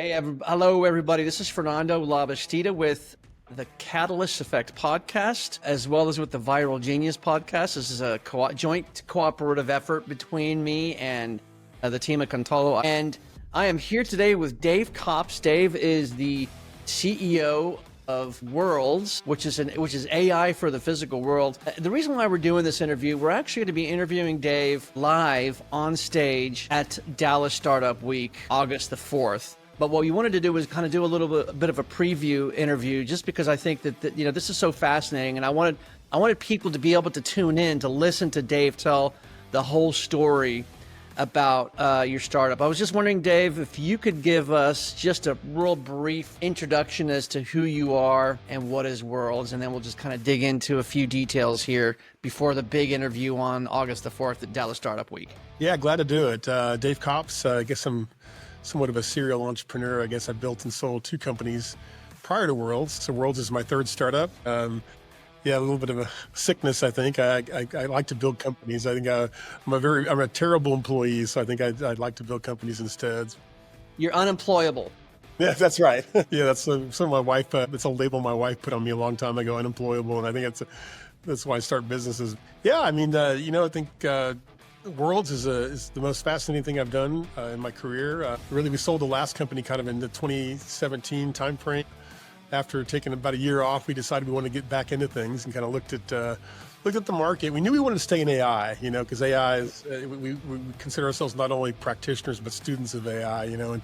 Hello, everybody. This is Fernando Labastida with the Catalyst Effect podcast, as well as with the Viral Genius podcast. This is a joint cooperative effort between me and the team at Contalo. And I am here today with Dave Kops. Dave is the CEO of Worlds, which is AI for the physical world. The reason why we're doing this interview, we're actually going to be interviewing Dave live on stage at Dallas Startup Week, August the 4th. But what we wanted to do was kind of do a bit of a preview interview, just because I think that this is so fascinating, and I wanted people to be able to tune in to listen to Dave tell the whole story about your startup. I was just wondering, Dave, if you could give us just a real brief introduction as to who you are and what is Worlds, and then we'll just kind of dig into a few details here before the big interview on August the 4th at Dallas Startup Week. Yeah, glad to do it. Dave Kops, I guess I'm somewhat of a serial entrepreneur. I guess I built and sold 2 companies prior to Worlds. So Worlds is my 3rd startup. Yeah, a little bit of a sickness, I think. I like to build companies. I think I'm a terrible employee, so I think I'd like to build companies instead. You're unemployable. Yeah, that's right. Yeah, that's some my wife. That's a label my wife put on me a long time ago, unemployable, and I think that's why I start businesses. Yeah, I mean, I think Worlds is the most fascinating thing I've done in my career. Really, we sold the last company kind of in the 2017 timeframe. After taking about a year off, we decided we wanted to get back into things and kind of looked at the market. We knew we wanted to stay in AI, because AI is, we consider ourselves not only practitioners, but students of AI, and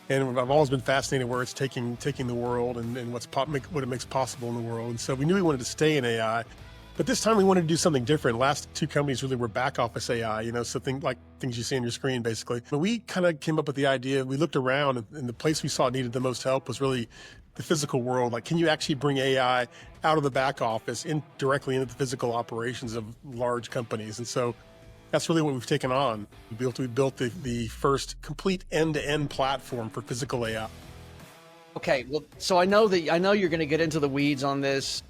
I've always been fascinated where it's taking the world and what it makes possible in the world. And so we knew we wanted to stay in AI. But this time we wanted to do something different. Last 2 companies really were back office AI, so things you see on your screen, basically. But we kind of came up with the idea, we looked around, and the place we saw needed the most help was really the physical world. Like, can you actually bring AI out of the back office directly into the physical operations of large companies? And so that's really what we've taken on. We built the first complete end-to-end platform for physical AI. Okay, well, so I know you're going to get into the weeds on this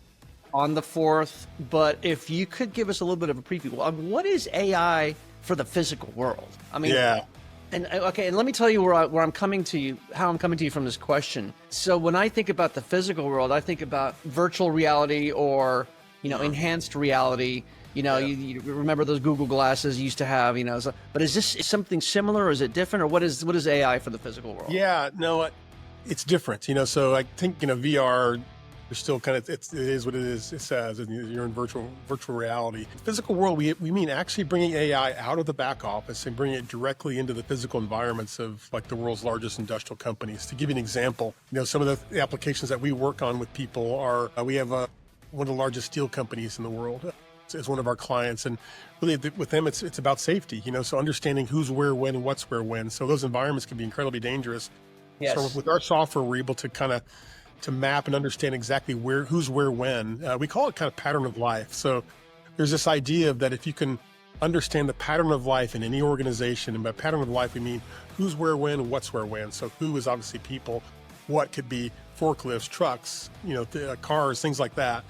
on the 4th, but if you could give us a little bit of a preview, what is AI for the physical world? I mean, yeah. And let me tell you where I'm coming to you, how I'm coming to you from this question. So when I think about the physical world, I think about virtual reality or, enhanced reality. You remember those Google glasses you used to have, but is this something similar, or is it different, or what is AI for the physical world? Yeah, no, it's different, so I think, VR, you're still kind of, it is what it is. It says you're in virtual reality. Physical world, we mean actually bringing AI out of the back office and bringing it directly into the physical environments of like the world's largest industrial companies. To give you an example, some of the applications that we work on with people are, we have one of the largest steel companies in the world as one of our clients. And really with them, it's about safety, so understanding who's where, when, and what's where, when. So those environments can be incredibly dangerous. Yes. So with our software, we're able to map and understand exactly who's where, when. We call it kind of pattern of life. So there's this idea of that if you can understand the pattern of life in any organization, and by pattern of life, we mean who's where, when, what's where, when. So who is obviously people, what could be forklifts, trucks, cars, things like that.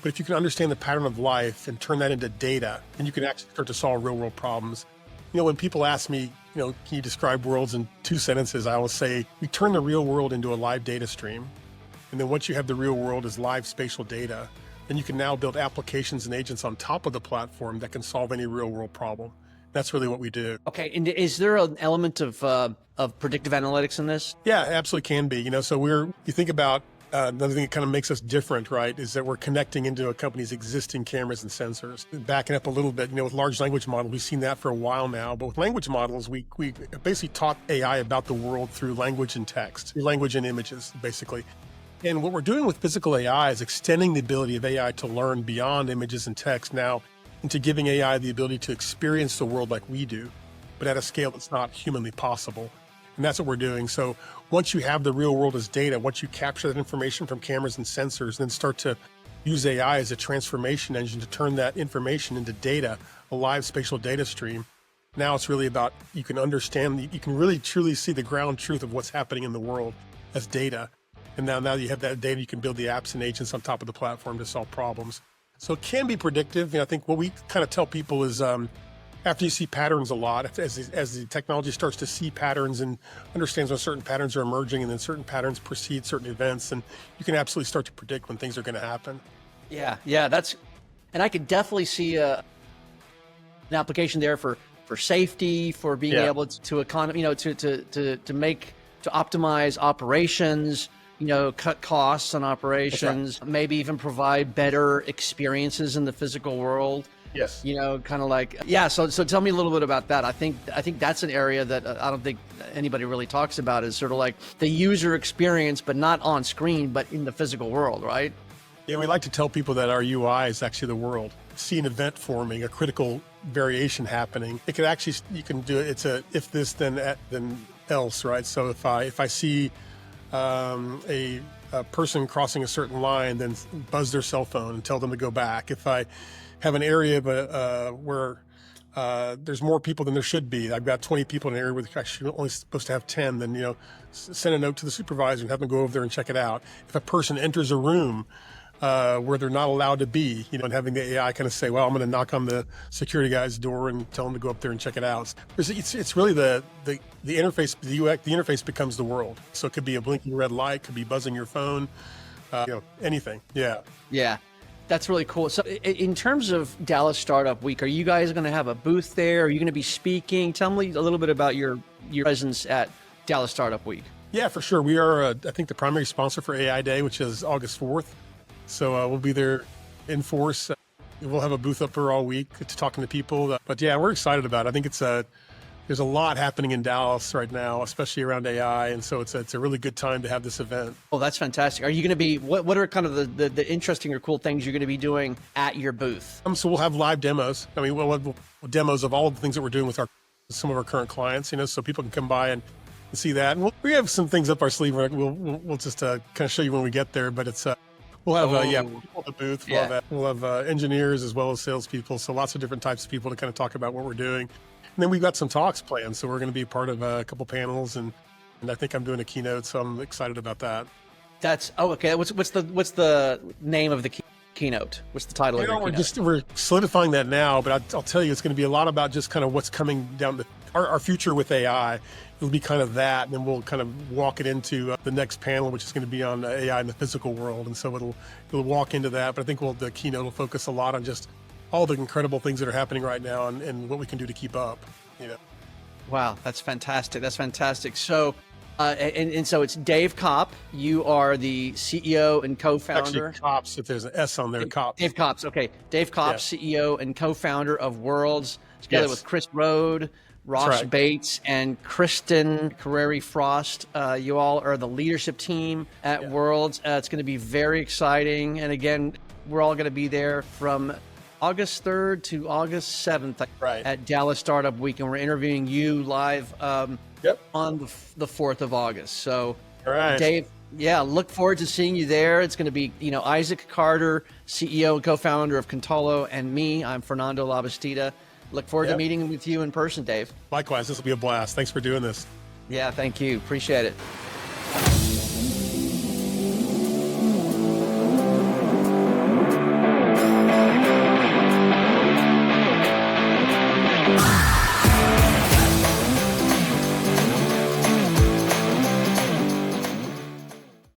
But if you can understand the pattern of life and turn that into data, then you can actually start to solve real world problems. When people ask me, can you describe Worlds in 2 sentences? I always say, we turn the real world into a live data stream. And then once you have the real world as live spatial data, then you can now build applications and agents on top of the platform that can solve any real world problem. That's really what we do. Okay, and is there an element of predictive analytics in this? Yeah, absolutely can be. So you think about another thing that kind of makes us different, right, is that we're connecting into a company's existing cameras and sensors. Backing up a little bit, with large language models, we've seen that for a while now. But with language models, we basically taught AI about the world through language and text, through language and images, basically. And what we're doing with physical AI is extending the ability of AI to learn beyond images and text now into giving AI the ability to experience the world like we do, but at a scale that's not humanly possible. And that's what we're doing. So once you have the real world as data, once you capture that information from cameras and sensors, then start to use AI as a transformation engine to turn that information into data, a live spatial data stream. Now it's really about, you can really truly see the ground truth of what's happening in the world as data. And now that you have that data, you can build the apps and agents on top of the platform to solve problems. So it can be predictive. I think what we kind of tell people is after you see patterns a lot, as the technology starts to see patterns and understands when certain patterns are emerging and then certain patterns precede certain events, and you can absolutely start to predict when things are going to happen. Yeah, and I could definitely see an application there for safety, for being able to economy, to optimize operations, cut costs on operations, maybe even provide better experiences in the physical world. Yes. Kind of like, so tell me a little bit about that. I think that's an area that I don't think anybody really talks about, is sort of like the user experience, but not on screen, but in the physical world, right? Yeah, we like to tell people that our UI is actually the world. See an event forming, a critical variation happening. It could actually, you can do it. It's a if this then else, right? So if I see a person crossing a certain line, then buzz their cell phone and tell them to go back. If I have an area where there's more people than there should be, I've got 20 people in an area where I'm actually only supposed to have 10, then send a note to the supervisor and have them go over there and check it out. If a person enters a room where they're not allowed to be, and having the AI kind of say, well, I'm going to knock on the security guy's door and tell him to go up there and check it out. It's really the interface, the UX, the interface becomes the world. So it could be a blinking red light, could be buzzing your phone, anything. Yeah. Yeah. That's really cool. So in terms of Dallas Startup Week, are you guys going to have a booth there? Are you going to be speaking? Tell me a little bit about your presence at Dallas Startup Week. Yeah, for sure. We are, I think, the primary sponsor for AI Day, which is August 4th. So we'll be there in force. We'll have a booth up there all week to talking to people. But yeah, we're excited about it. I think there's a lot happening in Dallas right now, especially around AI. And so it's a really good time to have this event. Oh, that's fantastic. Are you going to be, what are kind of the interesting or cool things you're going to be doing at your booth? So we'll have live demos. I mean, we'll have demos of all of the things that we're doing with some of our current clients, so people can come by and see that. And we have some things up our sleeve. We'll just kind of show you when we get there, but it's, we'll have, the booth. We'll have engineers as well as salespeople. So lots of different types of people to kind of talk about what we're doing. And then we've got some talks planned. So we're going to be part of a couple panels, and I think I'm doing a keynote. So I'm excited about that. Okay. What's the name of the keynote? What's the title of your keynote? We're solidifying that now, but I'll tell you, it's going to be a lot about just kind of what's coming down our future with AI. It'll be kind of that, and then we'll kind of walk it into the next panel, which is going to be on AI in the physical world. And so it'll walk into that. But I think the keynote will focus a lot on just all the incredible things that are happening right now and what we can do to keep up. Wow, that's fantastic. That's fantastic. So, and so it's Dave Kopp. You are the CEO and co-founder. Actually, Kopps, if there's an S on there, Kopps. Dave Kopps. Okay, Dave Kopp, CEO and co-founder of Worlds, together with Chris Rode, Ross Bates, and Kristen Carreri-Frost. You all are the leadership team at Worlds. It's going to be very exciting. And again, we're all going to be there from August 3rd to August 7th at Dallas Startup Week. And we're interviewing you live on the 4th of August. So, Dave, look forward to seeing you there. It's going to be, Isaac Carter, CEO and co-founder of Contolo, and me. I'm Fernando Labastida. Look forward to meeting with you in person, Dave. Likewise, this will be a blast. Thanks for doing this. Yeah, thank you. Appreciate it.